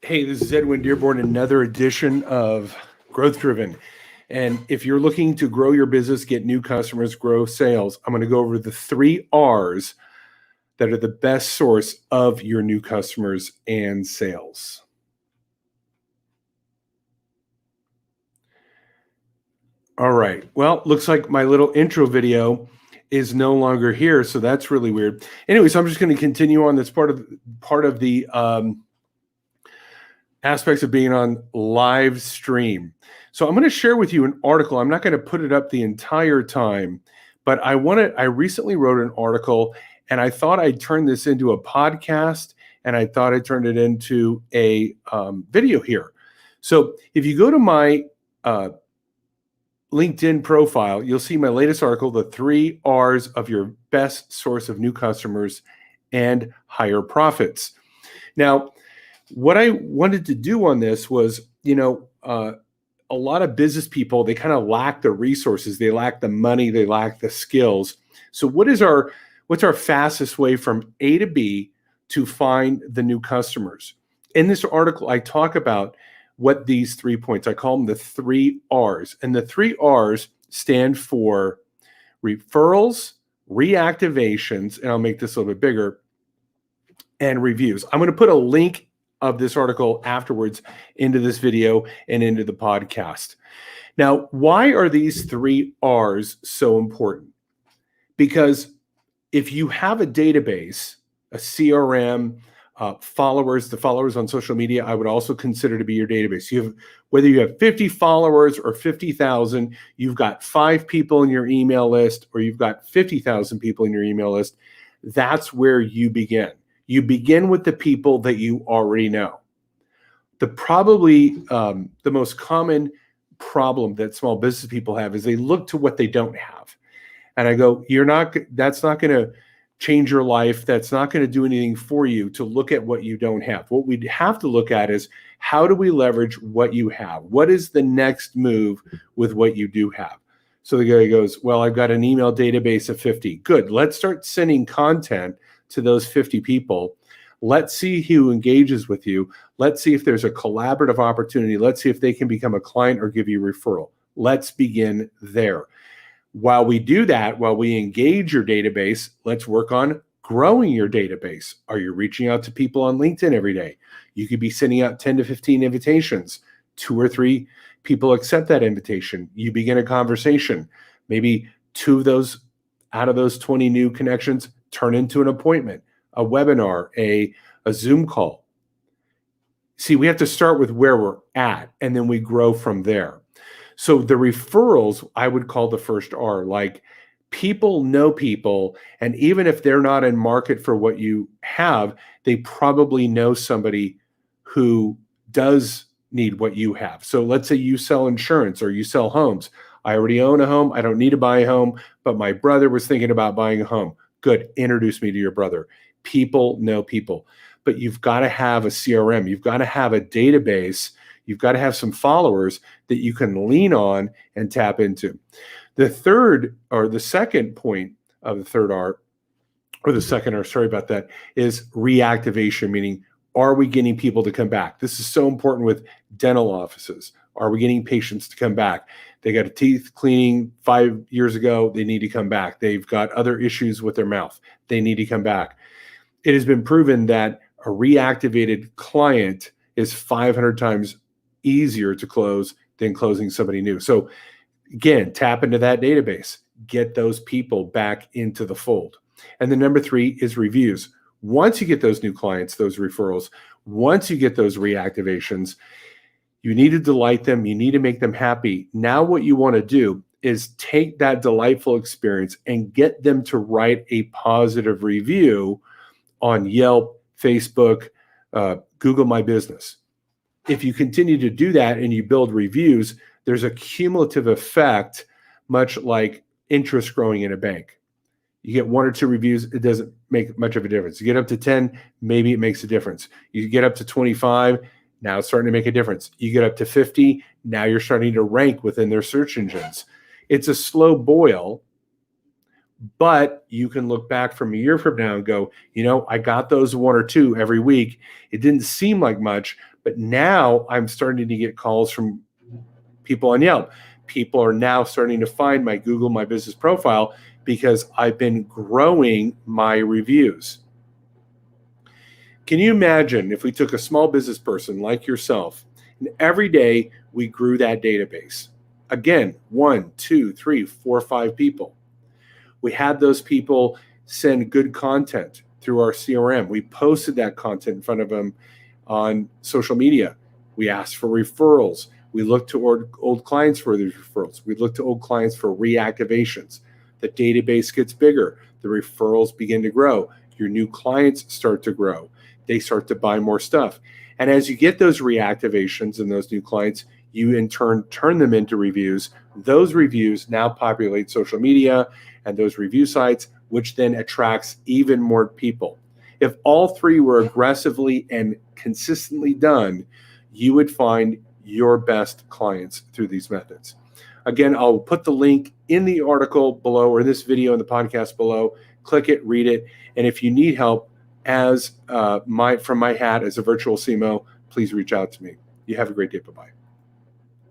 Hey, this is Edwin Dearborn, another edition of Growth Driven. And if you're looking to grow your business, get new customers, grow sales, I'm going to go over the 3 R's that are the best source of your new customers and sales. All right. Well, looks like my little intro video is no longer here, so that's really weird. Anyways, I'm just going to continue on. That's part of the aspects of being on live stream. So I'm going to share with you an article. I'm not going to put it up the entire time, but I recently wrote an article and I thought I'd turn this into a podcast and I thought I'd turn it into a video here. So if you go to my LinkedIn profile, you'll see my latest article, the 3 R's of your best source of new customers and higher profits. Now, what I wanted to do on this was, a lot of business people, they kind of lack the resources, they lack the money, they lack the skills. So what's our fastest way from A to B to find the new customers? In this article, I talk about what these 3 points, I call them the 3 R's. And the 3 R's stand for referrals, reactivations, and I'll make this a little bit bigger, and reviews. I'm going to put a link of this article afterwards into this video and into the podcast. Now, why are these 3 R's so important? Because if you have a database, a CRM, followers, the followers on social media, I would also consider to be your database. Whether you have 50 followers or 50,000, you've got 5 people in your email list, or you've got 50,000 people in your email list. That's where you begin. You begin with the people that you already know. The most common problem that small business people have is they look to what they don't have. And I go, that's not going to change your life. That's not going to do anything for you to look at what you don't have. What we have to look at is, how do we leverage what you have? What is the next move with what you do have? So the guy goes, well, I've got an email database of 50. Good. Let's start sending content to those 50 people. Let's see who engages with you. Let's see if there's a collaborative opportunity. Let's see if they can become a client or give you a referral. Let's begin there. While we do that, while we engage your database, let's work on growing your database. Are you reaching out to people on LinkedIn every day? You could be sending out 10 to 15 invitations. 2 or 3 people accept that invitation. You begin a conversation. Maybe 2 of those out of those 20 new connections turn into an appointment, a webinar, a Zoom call. See, we have to start with where we're at, and then we grow from there. So the referrals, I would call the first R. Like, people know people, and even if they're not in market for what you have, they probably know somebody who does need what you have. So let's say you sell insurance or you sell homes. I already own a home. I don't need to buy a home, but my brother was thinking about buying a home. Good. Introduce me to your brother. People know people, but you've got to have a CRM. You've got to have a database. You've got to have some followers that you can lean on and tap into. The second point of the 3rd R, or the second R, sorry about that, is reactivation, meaning, are we getting people to come back? This is so important with dental offices. Are we getting patients to come back? They got a teeth cleaning 5 years ago. They need to come back. They've got other issues with their mouth. They need to come back. It has been proven that a reactivated client is 500 times easier to close than closing somebody new. So again, tap into that database. Get those people back into the fold. And then number 3 is reviews. Once you get those new clients, those referrals, once you get those reactivations, you need to delight them. You need to make them happy. Now what you want to do is take that delightful experience and get them to write a positive review on Yelp, Facebook, Google My Business. If you continue to do that and you build reviews, there's a cumulative effect, much like interest growing in a bank. You get 1 or 2 reviews, it doesn't make much of a difference. You get up to 10, maybe it makes a difference. You get up to 25, now it's starting to make a difference. You get up to 50, now you're starting to rank within their search engines. It's a slow boil, but you can look back from a year from now and go, I got those 1 or 2 every week. It didn't seem like much, But now I'm starting to get calls from people on Yelp. People are now starting to find my Google My Business profile because I've been growing my reviews. Can you imagine if we took a small business person like yourself and every day we grew that database? Again, 1, 2, 3, 4, 5 people. We had those people send good content through our CRM. We posted that content in front of them on social media. We asked for referrals. We looked to old clients for these referrals. We looked to old clients for reactivations. The database gets bigger. The referrals begin to grow. Your new clients start to grow. They start to buy more stuff. And as you get those reactivations and those new clients, you in turn turn them into reviews. Those reviews now populate social media and those review sites, which then attracts even more people. If all three were aggressively and consistently done, you would find your best clients through these methods. Again, I'll put the link in the article below or this video in the podcast below. Click it, read it. And if you need help from my hat as a virtual CMO, please reach out to me. You have a great day. Bye-bye.